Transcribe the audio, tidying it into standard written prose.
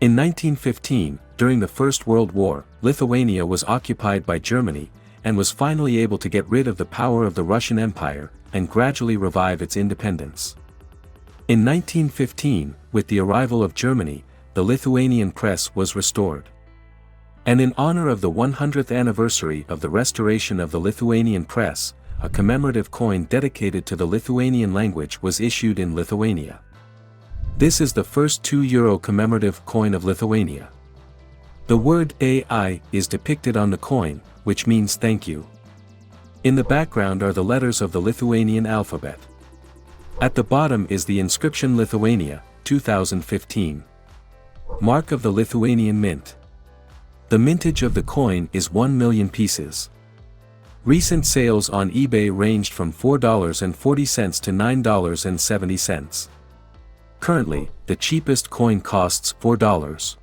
In 1915, during the First World War, Lithuania was occupied by Germany, and was finally able to get rid of the power of the Russian Empire, and gradually revive its independence. In 1915, with the arrival of Germany, the Lithuanian press was restored. And in honor of the 100th anniversary of the restoration of the Lithuanian press, a commemorative coin dedicated to the Lithuanian language was issued in Lithuania. This is the first €2 commemorative coin of Lithuania. The word AI is depicted on the coin, which means thank you. In the background are the letters of the Lithuanian alphabet. At the bottom is the inscription Lithuania, 2015. Mark of the Lithuanian Mint. The mintage of the coin is 1 million pieces. Recent sales on eBay ranged from $4.40 to $9.70. Currently, the cheapest coin costs $4.